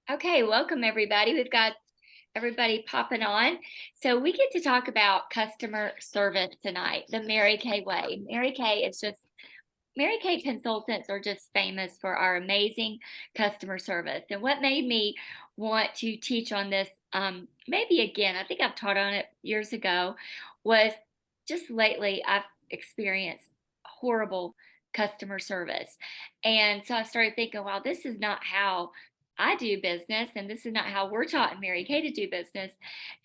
Okay, welcome everybody. We've got everybody popping on. So we get to talk about customer service tonight, the Mary Kay way. Mary Kay consultants are just famous for our amazing customer service. And what made me want to teach on this, maybe again, I think I've taught on it years ago, was just lately I've experienced horrible customer service. And so I started thinking, wow, this is not how I do business, and this is not how we're taught in Mary Kay to do business.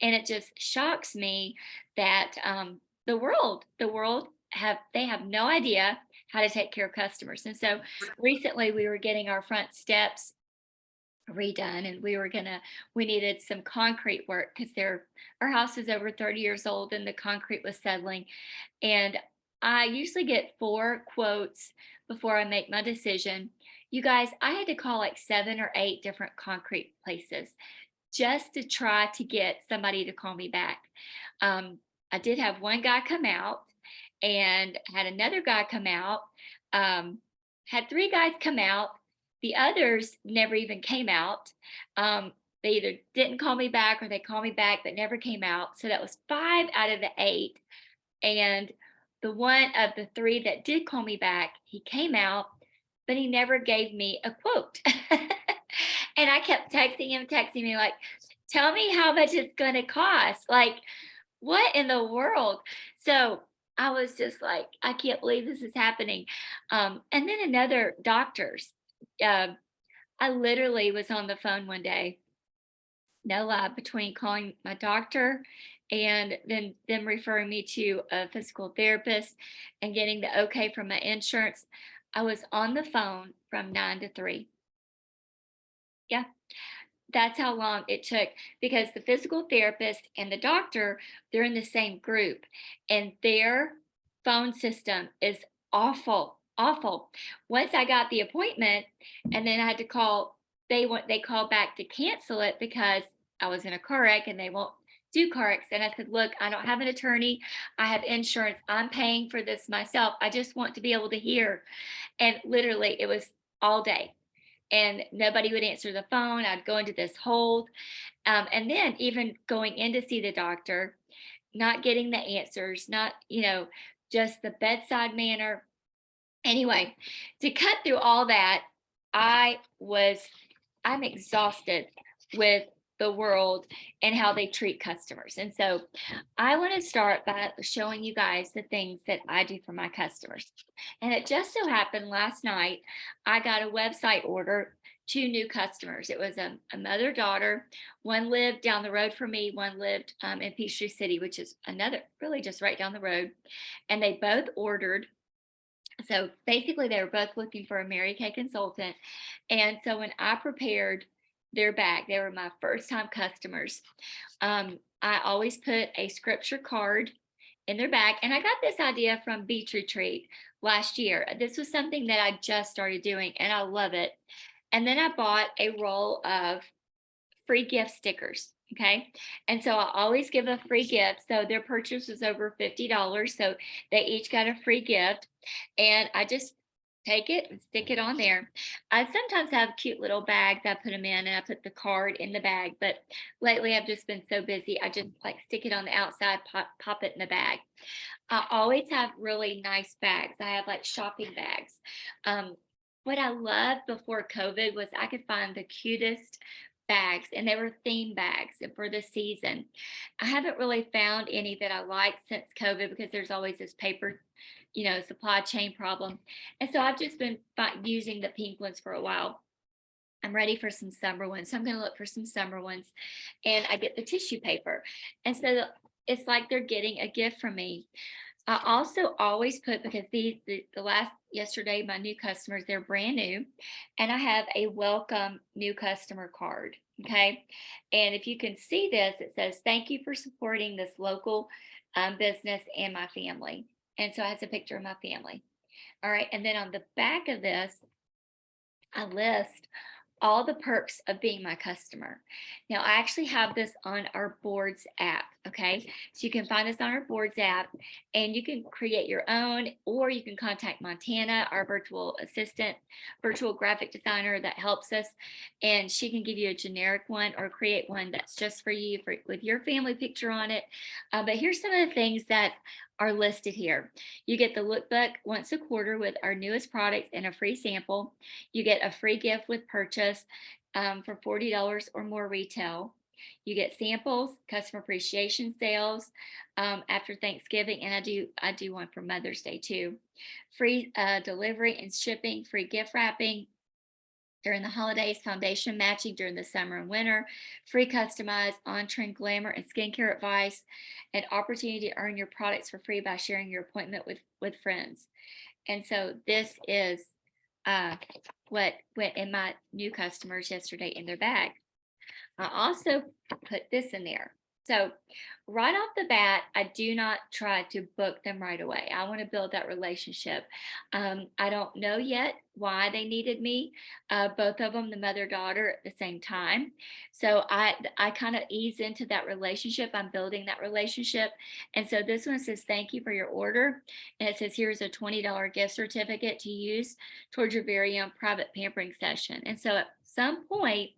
And it just shocks me that the world have no idea how to take care of customers. And so recently we were getting our front steps redone, and we needed some concrete work because our house is over 30 years old and the concrete was settling. And I usually get 4 quotes before I make my decision. You guys, I had to call like 7 or 8 different concrete places just to try to get somebody to call me back. Um, I did have one guy come out and had another guy come out, um, had 3 guys come out. The others never even came out. They either didn't call me back or they called me back but never came out. So that was 5 out of the 8. And the one of the 3 that did call me back, he came out, but he never gave me a quote. And I kept texting me like, tell me how much it's going to cost. Like, what in the world? So I was just like, I can't believe this is happening. And then another doctor's, uh, I literally was on the phone one day, no lie, between calling my doctor and then them referring me to a physical therapist and getting the okay from my insurance. I was on the phone from 9 to 3. Yeah, that's how long it took because the physical therapist and the doctor, they're in the same group and their phone system is awful, awful. Once I got the appointment and then I had to call, they called back to cancel it because I was in a car wreck and they won't do car wrecks. And I said, look, I don't have an attorney. I have insurance. I'm paying for this myself. I just want to be able to hear. And literally it was all day and nobody would answer the phone. I'd go into this hold. And then even going in to see the doctor, not getting the answers, not, just the bedside manner. Anyway, to cut through all that, I was, I'm exhausted with the world and how they treat customers. And so I want to start by showing you guys the things that I do for my customers. And it just so happened last night, I got a website order, 2 new customers. It was a mother daughter. One lived down the road from me, one lived in Peachtree City, which is another really just right down the road. And they both ordered, so basically they were both looking for a Mary Kay consultant. And so when I prepared their bag, they were my first time customers. I always put a scripture card in their bag. And I got this idea from Beach Retreat last year. This was something that I just started doing and I love it. And then I bought a roll of free gift stickers. Okay. And so I always give a free gift. So their purchase was over $50. So they each got a free gift. And I just take it and stick it on there. I sometimes have cute little bags. I put them in and I put the card in the bag. But lately I've just been so busy. I just like stick it on the outside, pop it in the bag. I always have really nice bags. I have like shopping bags. What I loved before COVID was I could find the cutest bags and they were theme bags for the season. I haven't really found any that I like since COVID because there's always this paper, supply chain problem. And so I've just been using the pink ones for a while. I'm ready for some summer ones. So I'm going to look for some summer ones and I get the tissue paper. And so it's like they're getting a gift from me. I also always put, because the last yesterday, my new customers, they're brand new, and I have a welcome new customer card. Okay. And if you can see this, it says, thank you for supporting this local business and my family. And so it has a picture of my family. All right. And then on the back of this, I list all the perks of being my customer. Now, I actually have this on our boards app. Okay, so you can find us on our boards app, and you can create your own, or you can contact Montana, our virtual assistant, virtual graphic designer that helps us, and she can give you a generic one or create one that's just for you with your family picture on it. But here's some of the things that are listed here. You get the lookbook once a quarter with our newest products and a free sample. You get a free gift with purchase for $40 or more retail. You get samples, customer appreciation sales after Thanksgiving, and I do one for Mother's Day too. Free delivery and shipping, free gift wrapping during the holidays, foundation matching during the summer and winter, free customized on-trend glamour and skincare advice, and opportunity to earn your products for free by sharing your appointment with friends. And so this is uh, what went in my new customers yesterday in their bag. I also put this in there. So, right off the bat, I do not try to book them right away. I want to build that relationship. I don't know yet why they needed me, both of them, the mother daughter, at the same time. So I kind of ease into that relationship. I'm building that relationship, and so this one says thank you for your order, and it says here's a $20 gift certificate to use towards your very own private pampering session. And so at some point,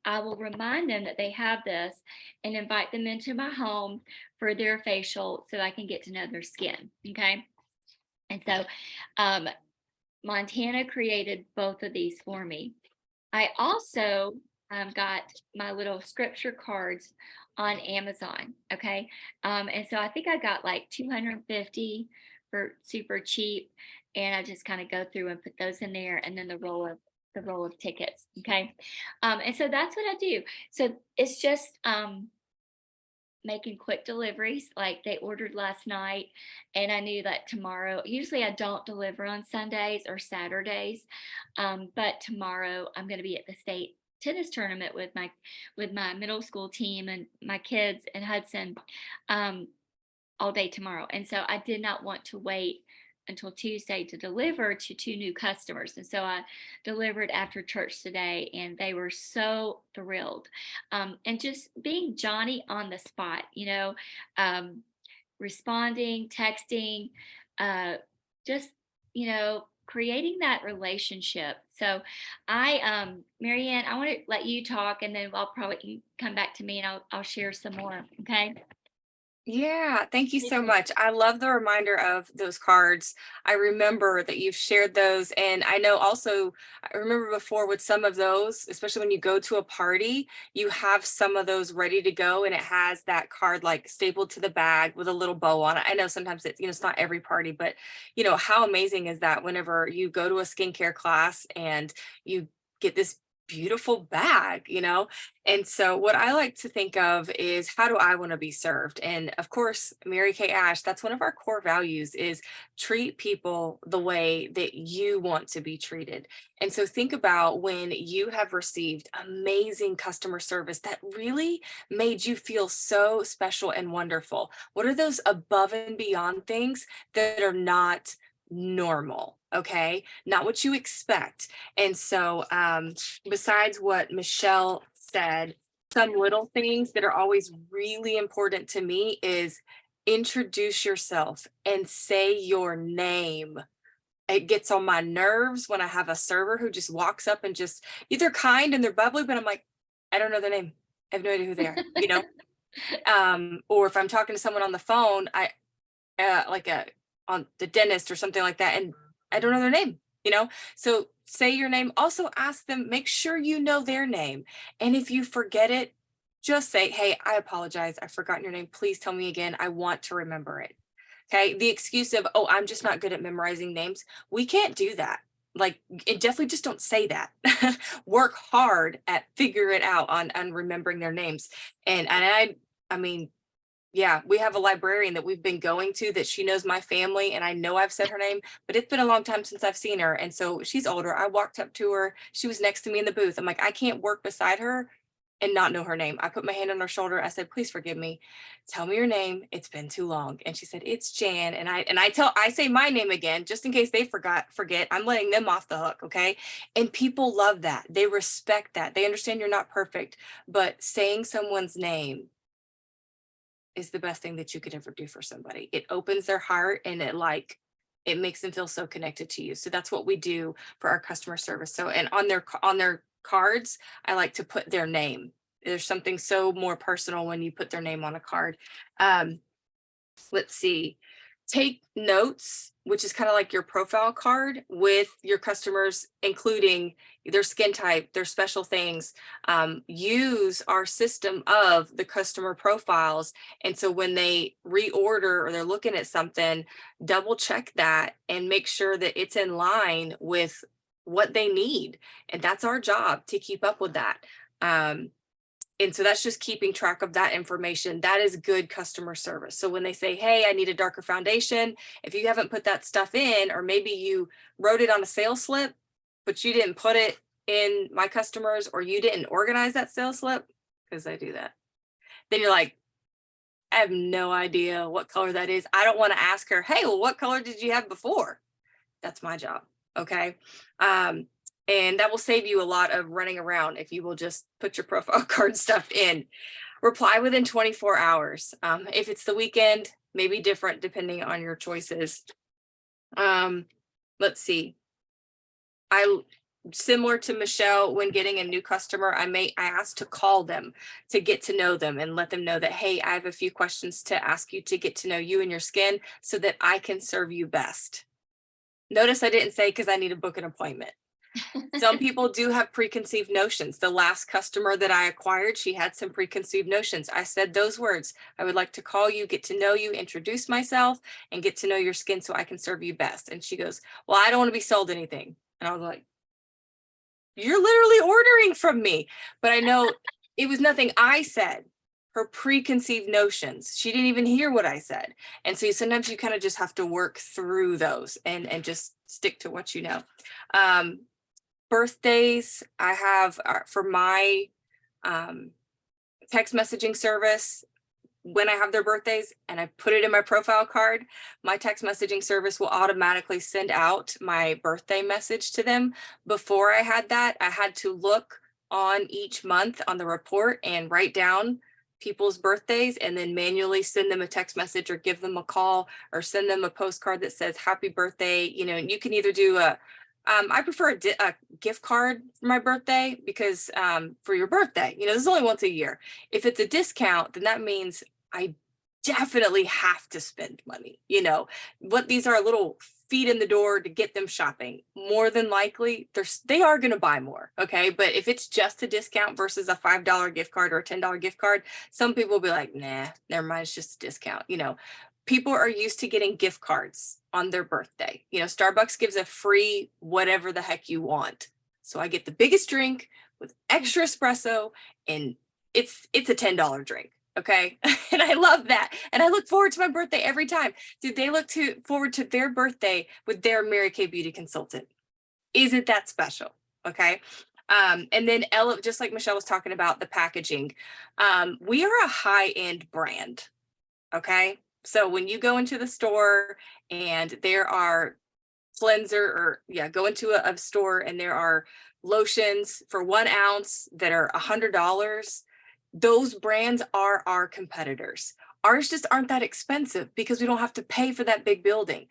I will remind them that they have this and invite them into my home for their facial so I can get to know their skin. Okay. And so Montana created both of these for me. I also got my little scripture cards on Amazon. Okay. And so I think I got like 250 for super cheap. And I just kind of go through and put those in there, and then the roll of tickets. Okay. And so that's what I do. So it's just making quick deliveries. Like they ordered last night, and I knew that tomorrow, usually I don't deliver on Sundays or Saturdays. But tomorrow I'm going to be at the state tennis tournament with my middle school team and my kids and Hudson um, all day tomorrow. And so I did not want to wait until Tuesday to deliver to two new customers. And so I delivered after church today, and they were so thrilled. And just being Johnny on the spot, um, responding, texting, uh, just, creating that relationship. So Marianne, I want to let you talk, and then I'll probably come back to me, and I'll share some more. Okay. Yeah, thank you so much. I love the reminder of those cards. I remember that you've shared those. And I know also, I remember before with some of those, especially when you go to a party, you have some of those ready to go and it has that card like stapled to the bag with a little bow on it. I know sometimes it's not every party, but how amazing is that whenever you go to a skincare class and you get this beautiful bag. And so what I like to think of is how do I want to be served? And of course, Mary Kay Ash, that's one of our core values is treat people the way that you want to be treated. And so think about when you have received amazing customer service that really made you feel so special and wonderful. What are those above and beyond things that are not normal? Okay, not what you expect. And so besides what Michelle said, some little things that are always really important to me is introduce yourself and say your name. It gets on my nerves when I have a server who just walks up and just either kind and they're bubbly, but I'm like, I don't know their name. I have no idea who they are. Or if I'm talking to someone on the phone, I like a on the dentist or something like that, and I don't know their name. So say your name. Also ask them, make sure you know their name. And if you forget it, just say, hey, I apologize. I've forgotten your name. Please tell me again. I want to remember it. Okay. The excuse of, oh, I'm just not good at memorizing names. We can't do that. Like, it definitely just don't say that. Work hard at figure it out on remembering their names. And I mean, yeah, we have a librarian that we've been going to that she knows my family, and I know I've said her name, but it's been a long time since I've seen her. And so she's older. I walked up to her. She was next to me in the booth. I'm like, I can't work beside her and not know her name. I put my hand on her shoulder. I said, please forgive me. Tell me your name. It's been too long. And she said, it's Jan. And I say my name again, just in case they forget. I'm letting them off the hook. Okay. And people love that. They respect that. They understand you're not perfect, but saying someone's name is the best thing that you could ever do for somebody. It opens their heart and it makes them feel so connected to you. So that's what we do for our customer service. So, and on their cards, I like to put their name. There's something so more personal when you put their name on a card. Um, let's see, take notes, which is kind of like your profile card with your customers, including their skin type, their special things. Use our system of the customer profiles. And so when they reorder or they're looking at something, double check that and make sure that it's in line with what they need. And that's our job, to keep up with that. And so that's just keeping track of that information. That is good customer service. So when they say, hey, I need a darker foundation, if you haven't put that stuff in, or maybe you wrote it on a sales slip, but you didn't put it in My Customers, or you didn't organize that sales slip, because I do that, then you're like, I have no idea what color that is. I don't want to ask her, hey, well, what color did you have before? That's my job. Okay. And that will save you a lot of running around if you will just put your profile card stuff in. Reply within 24 hours. If it's the weekend, maybe different depending on your choices. Let's see. Similar to Michelle, when getting a new customer, I ask to call them to get to know them and let them know that, hey, I have a few questions to ask you to get to know you and your skin so that I can serve you best. Notice I didn't say because I need to book an appointment. Some people do have preconceived notions. The last customer that I acquired, she had some preconceived notions. I said those words. I would like to call you, get to know you, introduce myself, and get to know your skin so I can serve you best. And she goes, well, I don't want to be sold anything. And I was like, you're literally ordering from me. But I know it was nothing I said. Her preconceived notions. She didn't even hear what I said. And so sometimes you kind of just have to work through those and just stick to what you know. Birthdays, I have for my text messaging service, when I have their birthdays and I put it in my profile card, my text messaging service will automatically send out my birthday message to them. Before I had that, I had to look on each month on the report and write down people's birthdays and then manually send them a text message or give them a call or send them a postcard that says happy birthday. You know, you can either do I prefer a gift card for my birthday because for your birthday, you know, this is only once a year. If it's a discount, then that means I definitely have to spend money. You know, what these are little feet in the door to get them shopping. More than likely, they are going to buy more. Okay. But if it's just a discount versus a $5 gift card or a $10 gift card, some people will be like, nah, never mind, it's just a discount. You know, people are used to getting gift cards on their birthday. You know, Starbucks gives a free whatever the heck you want. So I get the biggest drink with extra espresso and it's a $10 drink. Okay. And I love that. And I look forward to my birthday every time. Do they look forward to their birthday with their Mary Kay beauty consultant? Is it that special? Okay. And then just like Michelle was talking about the packaging, we are a high-end brand. Okay. So when you go into the store and there are go into a store and there are lotions for 1 ounce that are $100, those brands are our competitors. Ours just aren't that expensive because we don't have to pay for that big building.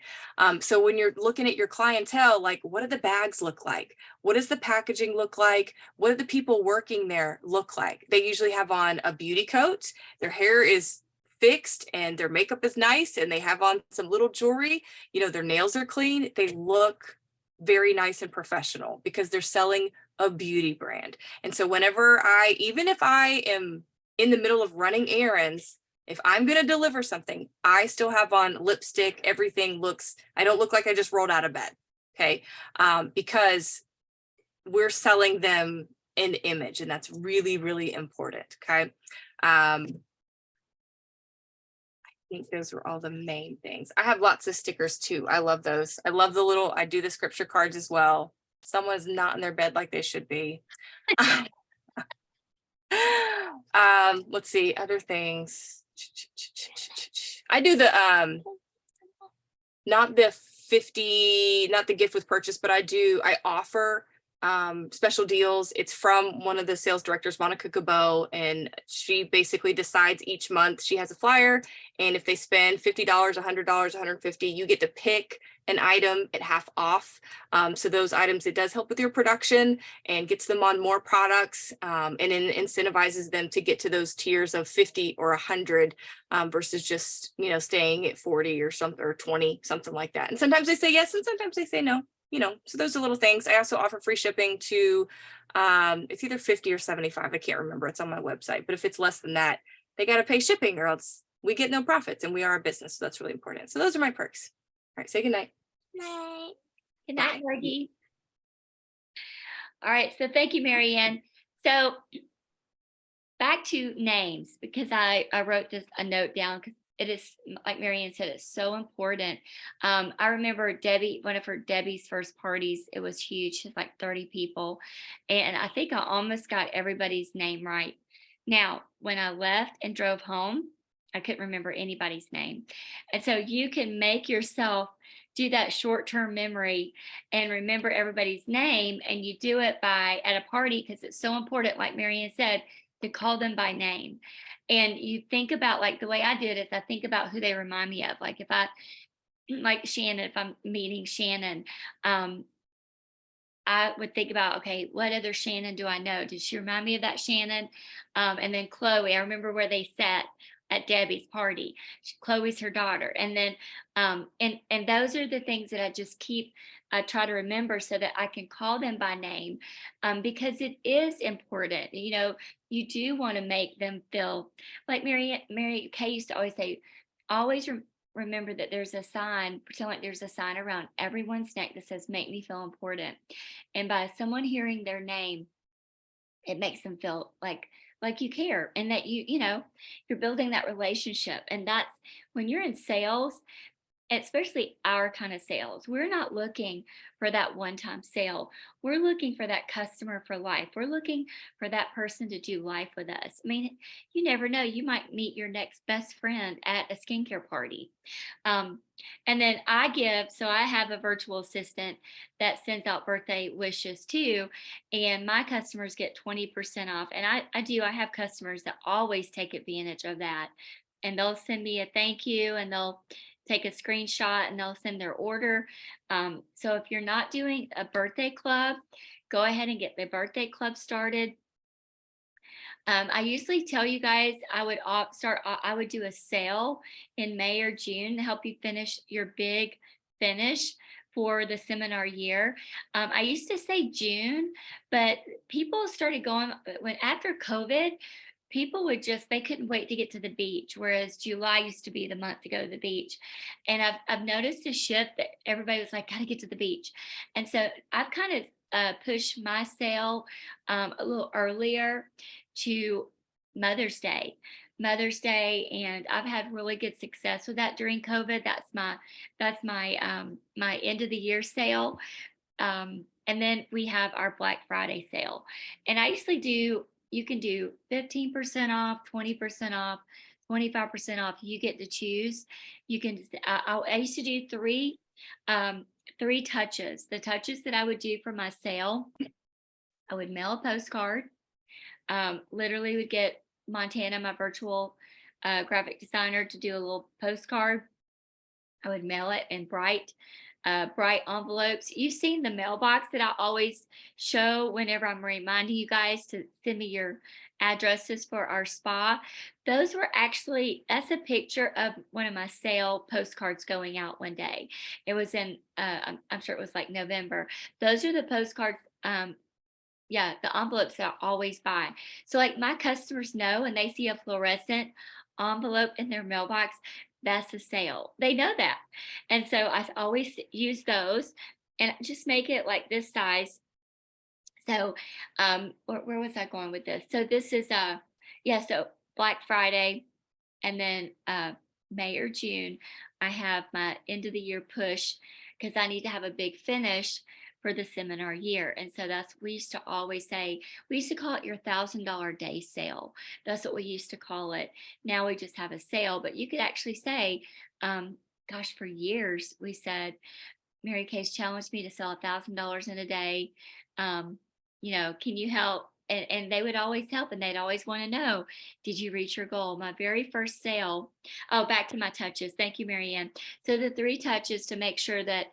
So when you're looking at your clientele, like what do the bags look like? What does the packaging look like? What do the people working there look like? They usually have on a beauty coat. Their hair is fixed and their makeup is nice and they have on some little jewelry. You know, their nails are clean. They look very nice and professional because they're selling a beauty brand. And so whenever even if I am in the middle of running errands, if I'm going to deliver something, I still have on lipstick. I don't look like I just rolled out of bed. Okay. Because we're selling them an image and that's really, really important. Okay. I think those were all the main things. I have lots of stickers too. I love those. I love I do the scripture cards as well. Someone's not in their bed like they should be. Let's see, other things. I do the not the gift with purchase, but I offer special deals. It's from one of the sales directors, Monica Cabot, and she basically decides each month. She has a flyer, and if they spend $50, $100, 150, you get to pick an item at half off. So those items, it does help with your production and gets them on more products, and then incentivizes them to get to those tiers of 50 or 100, versus just, staying at 40 or something, or 20, something like that. And sometimes they say yes, and sometimes they say no. So those are little things. I also offer free shipping to, it's either 50 or 75. I can't remember. It's on my website. But if it's less than that, they got to pay shipping or else we get no profits, and we are a business. So that's really important. So those are my perks. All right. Say goodnight. Night. Good night, Margie. All right. So thank you, Marianne. So back to names, because I wrote a note down because it is, like Marianne said, it's so important. I remember one of Debbie's first parties, it was huge, it was like 30 people. And I think I almost got everybody's name right. Now, when I left and drove home, I couldn't remember anybody's name. And so you can make yourself do that short-term memory and remember everybody's name. And you do it at a party, because it's so important, like Marianne said, to call them by name. And you think about, like, the way I did it, I think about who they remind me of. Like, if I, like Shannon, if I'm meeting Shannon, I would think about, okay, what other Shannon do I know? Did she remind me of that Shannon? And then Chloe, I remember where they sat at Debbie's party. Chloe's her daughter. And then, and those are the things that I just try to remember so that I can call them by name, because it is important. You do want to make them feel like Mary Kay used to always say, always remember that there's a sign, pretend like there's a sign around everyone's neck that says, make me feel important. And by someone hearing their name, it makes them feel like you care, and that you're building that relationship. And that's when you're in sales, especially our kind of sales, we're not looking for that one-time sale. We're looking for that customer for life. We're looking for that person to do life with us. I mean, you never know, you might meet your next best friend at a skincare party. And then I have a virtual assistant that sends out birthday wishes too, and my customers get 20% off. And I have customers that always take advantage of that, and they'll send me a thank you, and they'll take a screenshot, and they'll send their order. So if you're not doing a birthday club, go ahead and get the birthday club started. I usually tell you guys I would do a sale in May or June to help you finish your big finish for the seminar year. I used to say June, but people started going after COVID. People they couldn't wait to get to the beach, whereas July used to be the month to go to the beach. And I've noticed a shift that everybody was like, gotta get to the beach. And so I've kind of pushed my sale a little earlier to Mother's Day. And I've had really good success with that during COVID. That's my end of the year sale. And then we have our Black Friday sale. And I usually you can do 15% off, 20% off, 25% off. You get to choose. You can, I used to do three touches. The touches that I would do for my sale, I would mail a postcard. Literally would get Montana, my virtual graphic designer, to do a little postcard. I would mail it in bright envelopes. You've seen the mailbox that I always show whenever I'm reminding you guys to send me your addresses for our spa. That's a picture of one of my sale postcards going out one day. It was I'm sure it was like November. Those are the postcards. The envelopes that I always buy. So like my customers know, and they see a fluorescent envelope in their mailbox, that's a sale. They know that. And so I always use those and just make it like this size. So where was I going with this? So this is so Black Friday, and then May or June, I have my end of the year push, because I need to have a big finish for the seminar year. And so we used to always say, we used to call it your $1,000 day sale. That's what we used to call it. Now we just have a sale, but you could actually say, for years we said, Mary Kay's challenged me to sell $1,000 in a day. Can you help? And they would always help, and they'd always want to know, did you reach your goal? My very first sale. Oh, back to my touches. Thank you, Marianne. So the 3 touches to make sure that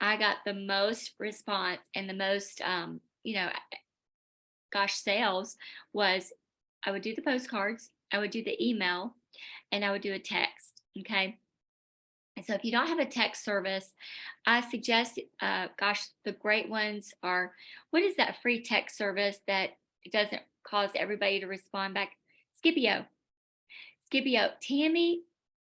I got the most response and the most, sales was I would do the postcards, I would do the email, and I would do a text. Okay. And so if you don't have a text service, I suggest, the great ones are, what is that free text service that doesn't cause everybody to respond back? Scipio. Scipio. Tammy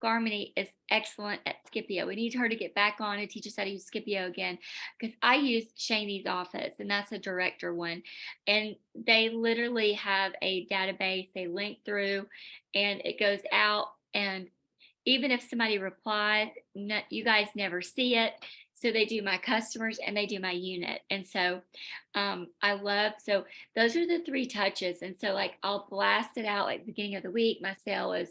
Garmany is excellent at Scipio. We need her to get back on and teach us how to use Scipio again, because I use Shane's office, and that's a director one. And they literally have a database they link through, and it goes out. And even if somebody replies, you guys never see it. So they do my customers and they do my unit. And so so those are the 3 touches. And so, like, I'll blast it out like beginning of the week. My sale is,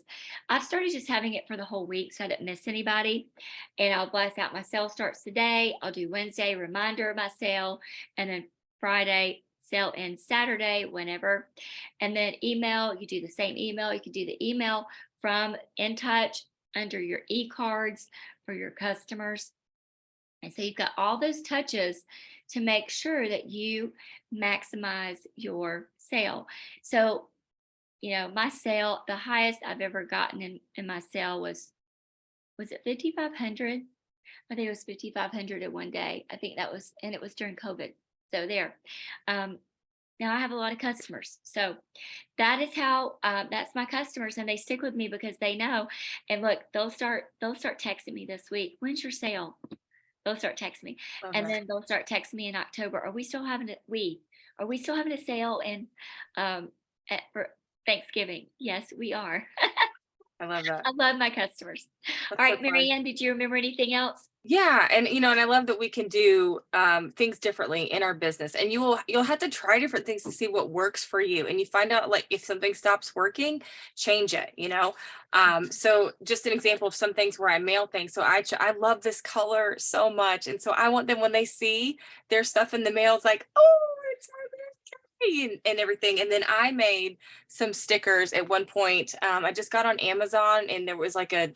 I've started just having it for the whole week so I didn't miss anybody. And I'll blast out my sale starts today. I'll do Wednesday, reminder of my sale. And then Friday, sale ends Saturday, whenever. And then email, you do the same email. You can do the email from In Touch under your e-cards for your customers. And so you've got all those touches to make sure that you maximize your sale. So, my sale, the highest I've ever gotten in my sale was it 5,500? I think it was 5,500 in one day. I think that was, and it was during COVID. So there. Now I have a lot of customers. So that is how, that's my customers, and they stick with me because they know. And look, they'll start texting me this week. When's your sale? They'll start texting me. Love And that. then they'll start texting me in October. Are we still having a sale in for Thanksgiving? Yes, we are. I love that. I love my customers. That's All so right, fun. Marianne, did you remember anything else? Yeah, and I love that we can do things differently in our business, and you'll have to try different things to see what works for you, and you find out, like, if something stops working, change it. So just an example of some things where I mail things. So I love this color so much, and so I want them, when they see their stuff in the mail, it's like, oh, it's my birthday and everything. And then I made some stickers at one point. I just got on Amazon, and there was like a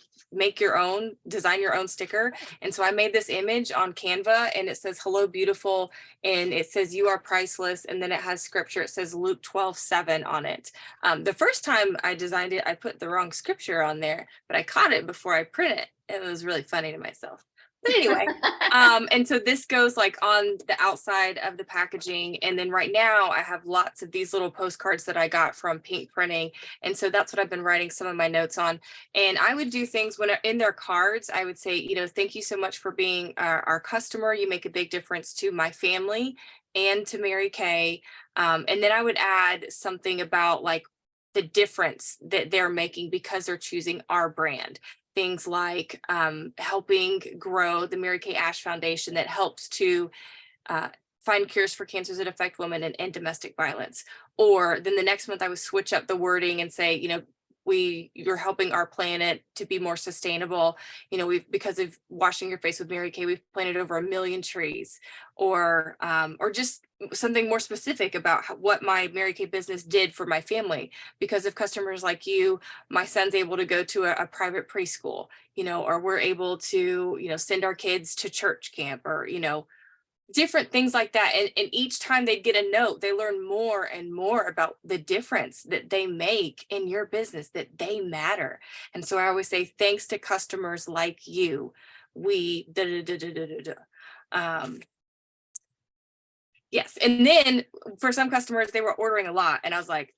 design your own sticker. And so I made this image on Canva, and it says, hello, beautiful. And it says, you are priceless. And then it has scripture. It says Luke 12:7 on it. The first time I designed it, I put the wrong scripture on there, but I caught it before I print it. And it was really funny to myself. But anyway, and so this goes like on the outside of the packaging. And then right now I have lots of these little postcards that I got from Pink Printing. And so that's what I've been writing some of my notes on. And I would do things when in their cards, I would say, thank you so much for being our customer. You make a big difference to my family and to Mary Kay. And then I would add something about, like, the difference that they're making because they're choosing our brand. Things like helping grow the Mary Kay Ash Foundation that helps to find cures for cancers that affect women and end domestic violence. Or then the next month I would switch up the wording and say, you're helping our planet to be more sustainable. Because of washing your face with Mary Kay, we've planted over 1 million trees. Or just something more specific about what my Mary Kay business did for my family. Because of customers like you, my son's able to go to a private preschool, or we're able to, send our kids to church camp, or, different things like that. And each time they get a note, they learn more and more about the difference that they make in your business, that they matter. And so I always say, thanks to customers like you, we da da da da da da da. Yes. And then for some customers, they were ordering a lot, and I was like,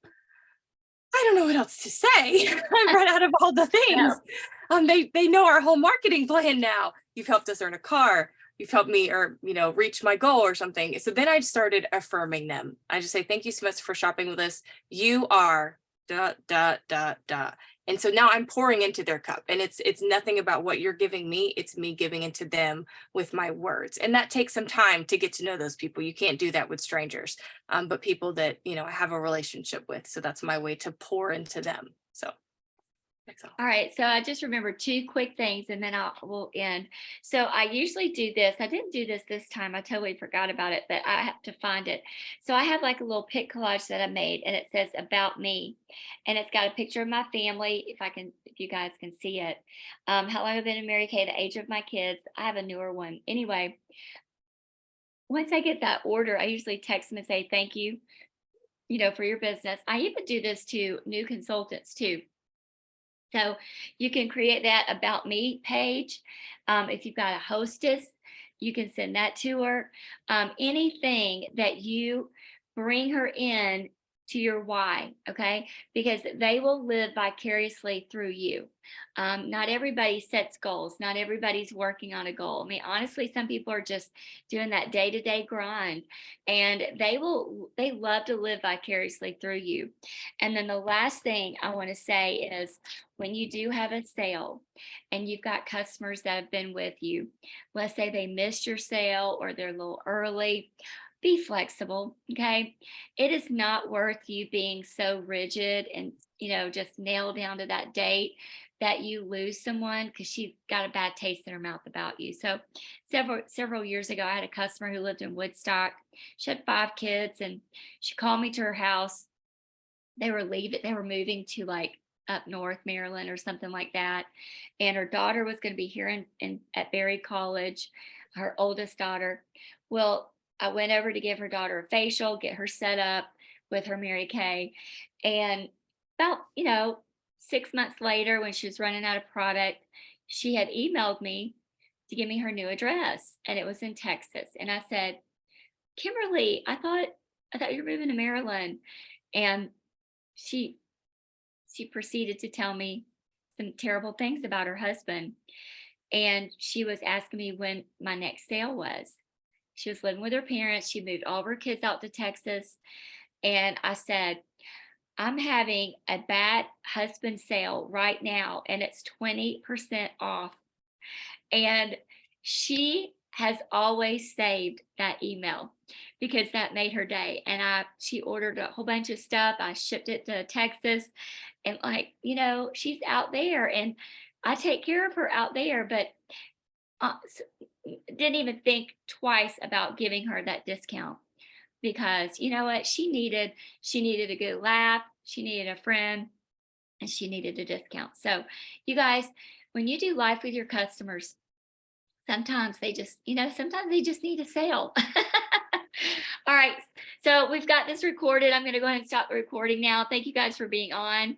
I don't know what else to say. I run out of all the things. They know our whole marketing plan now. You've helped us earn a car. You've helped me, or reach my goal or something. So then I started affirming them. I just say, thank you so much for shopping with us. You are da da da da. And so now I'm pouring into their cup, and it's nothing about what you're giving me. It's me giving into them with my words. And that takes some time to get to know those people. You can't do that with strangers, but people that, I have a relationship with. So that's my way to pour into them. So That's all. All right, so I just remember two quick things and then we'll end. So I usually do this. I didn't do this time. I totally forgot about it, but I have to find it. So I have like a little pic collage that I made and it says about me. And it's got a picture of my family, if you guys can see it. How long I've been in Mary Kay, the age of my kids. I have a newer one. Anyway, once I get that order, I usually text them and say thank you, for your business. I even do this to new consultants too. So you can create that about me page. If you've got a hostess, you can send that to her. Anything that you bring her in to your why, okay? Because they will live vicariously through you. Not everybody sets goals. Not everybody's working on a goal. I mean, honestly, some people are just doing that day-to-day grind, and they love to live vicariously through you. And then the last thing I want to say is when you do have a sale and you've got customers that have been with you, let's say they missed your sale or they're a little early, be flexible. Okay. It is not worth you being so rigid and, just nailed down to that date that you lose someone because she got a bad taste in her mouth about you. So several years ago, I had a customer who lived in Woodstock. She had 5 kids and she called me to her house. They were moving to like up north Maryland or something like that, and her daughter was going to be here in at Berry College, her oldest daughter. Well, I went over to give her daughter a facial, get her set up with her Mary Kay, and about 6 months later, when she was running out of product, she had emailed me to give me her new address, and it was in Texas. And I said, Kimberly, I thought you were moving to Maryland. And she she proceeded to tell me some terrible things about her husband. And she was asking me when my next sale was. She was living with her parents. She moved all of her kids out to Texas. And I said, I'm having a bad husband sale right now, and it's 20% off. And she has always saved that email because that made her day. And she ordered a whole bunch of stuff. I shipped it to Texas, and like, she's out there and I take care of her out there, but didn't even think twice about giving her that discount because you know what? She needed a good laugh. She needed a friend and she needed a discount. So you guys, when you do life with your customers, sometimes they just need a sale. All right. So we've got this recorded. I'm going to go ahead and stop the recording now. Thank you guys for being on.